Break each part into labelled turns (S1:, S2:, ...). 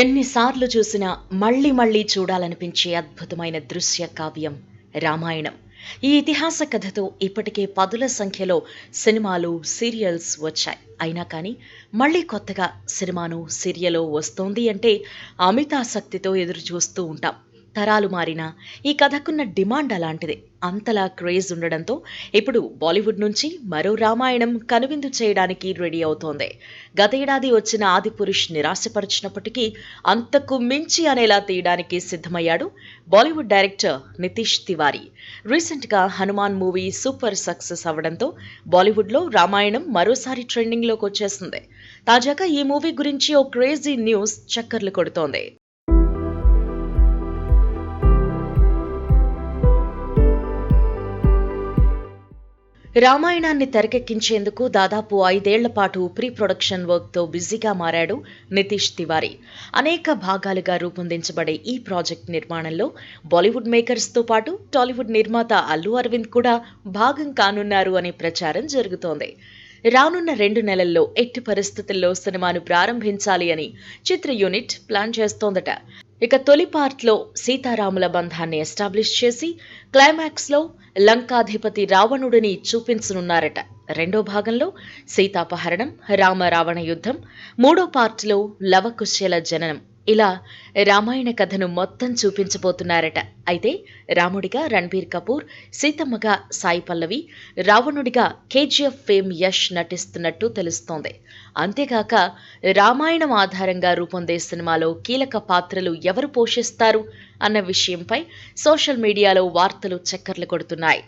S1: ఎన్నిసార్లు చూసినా మళ్ళీ మళ్ళీ చూడాలనిపించే అద్భుతమైన దృశ్య కావ్యం రామాయణం. ఈ ఇతిహాస కథతో ఇప్పటికే పదుల సంఖ్యలో సినిమాలు, సీరియల్స్ వచ్చాయి. అయినా కానీ మళ్ళీ కొత్తగా సినిమాను, సీరియలో వస్తోంది అంటే అమితాసక్తితో ఎదురు చూస్తూ ఉంటాం. తరాలు మారినా ఈ కథకున్న డిమాండ్ అలాంటిదే. అంతలా క్రేజ్ ఉండడంతో ఇప్పుడు బాలీవుడ్ నుంచి మరో రామాయణం కనువిందు చేయడానికి రెడీ అవుతోంది. గతేడాది వచ్చిన ఆదిపురుష్ నిరాశపరిచినప్పటికీ అంతకు మించి అనేలా తీయడానికి సిద్ధమయ్యాడు బాలీవుడ్ డైరెక్టర్ నితీష్ తివారీ. రీసెంట్గా హనుమాన్ మూవీ సూపర్ సక్సెస్ అవ్వడంతో బాలీవుడ్లో రామాయణం మరోసారి ట్రెండింగ్లోకి వచ్చేసింది. తాజాగా ఈ మూవీ గురించి ఓ క్రేజీ న్యూస్ చక్కర్లు కొడుతోంది. రామాయణాన్ని తెరకెక్కించేందుకు దాదాపు 5 ఏళ్ల పాటు ప్రీ ప్రొడక్షన్ వర్క్తో బిజీగా మారాడు నితీష్ తివారీ. అనేక భాగాలుగా రూపొందించబడే ఈ ప్రాజెక్ట్ నిర్మాణంలో బాలీవుడ్ మేకర్స్తో పాటు టాలీవుడ్ నిర్మాత అల్లు అరవింద్ కూడా భాగం కానున్నారు అనే ప్రచారం జరుగుతోంది. రానున్న 2 నెలల్లో ఎట్టి పరిస్థితుల్లో సినిమాను ప్రారంభించాలి అని చిత్ర యూనిట్ ప్లాన్ చేస్తోందట. ఇక తొలి పార్ట్లో సీతారాముల బంధాన్ని ఎస్టాబ్లిష్ చేసి క్లైమాక్స్లో లంకాధిపతి రావణుడిని చూపించనున్నారట. రెండో భాగంలో సీతాపహరణం, రామ రావణ యుద్ధం, మూడో పార్ట్లో లవకుశల జననం, ఇలా రామాయణ కథను మొత్తం చూపించబోతున్నారట. అయితే రాముడిగా రణబీర్ కపూర్, సీతమ్మగా సాయి పల్లవి, రావణుడిగా కేజీఎఫ్ ఫేమ్ యష్ నటిస్తున్నట్టు తెలుస్తోంది. అంతేకాక రామాయణం ఆధారంగా రూపొందే సినిమాలో కీలక పాత్రలు ఎవరు పోషిస్తారు అన్న విషయంపై సోషల్ మీడియాలో వార్తలు చక్కర్లు కొడుతున్నాయి.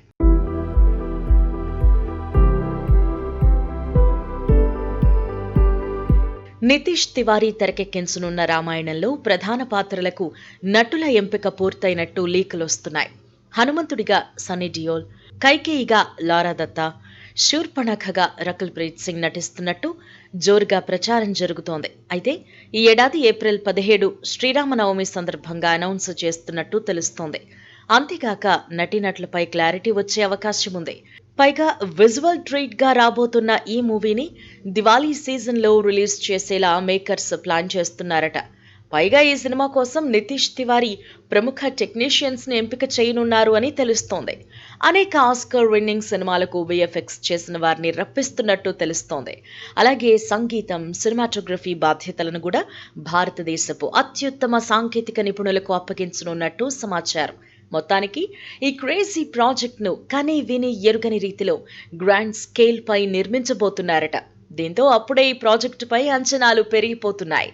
S1: నితీష్ తివారీ తెరకెక్కించనున్న రామాయణంలో ప్రధాన పాత్రలకు నటుల ఎంపిక పూర్తయినట్టు లీకులొస్తున్నాయి. హనుమంతుడిగా సన్నీ డియోల్, కైకేయిగా లారా దత్తా, శూర్పణఖగా రకుల్ ప్రీత్ సింగ్ నటిస్తున్నట్టు జోరుగా ప్రచారం జరుగుతోంది. అయితే ఈ ఏడాది ఏప్రిల్ 17 శ్రీరామనవమి సందర్భంగా అనౌన్స్ చేస్తున్నట్టు తెలుస్తోంది. అంతేకాక నటీనటులపై క్లారిటీ వచ్చే అవకాశం ఉంది. పైగా విజువల్ ట్రీట్ గా రాబోతున్న ఈ మూవీని దివాళీ సీజన్లో రిలీజ్ చేసేలా మేకర్స్ ప్లాన్ చేస్తున్నారట. పైగా ఈ సినిమా కోసం నితీష్ తివారీ ప్రముఖ టెక్నీషియన్స్ ని ఎంపిక చేయనున్నారు అని తెలుస్తోంది. అనేక ఆస్కర్ విన్నింగ్ సినిమాలకు విఎఫ్ఎక్స్ చేసిన వారిని రప్పిస్తున్నట్టు తెలుస్తోంది. అలాగే సంగీతం, సినిమాటోగ్రఫీ బాధ్యతలను కూడా భారతదేశపు అత్యుత్తమ సాంకేతిక నిపుణులకు అప్పగించనున్నట్టు సమాచారం. మొత్తానికి ఈ క్రేజీ ప్రాజెక్ట్ను కని విని ఎరుగని రీతిలో గ్రాండ్ స్కేల్ పై నిర్మించబోతున్నారట. దీంతో అప్పుడే ఈ ప్రాజెక్టుపై అంచనాలు పెరిగిపోతున్నాయి.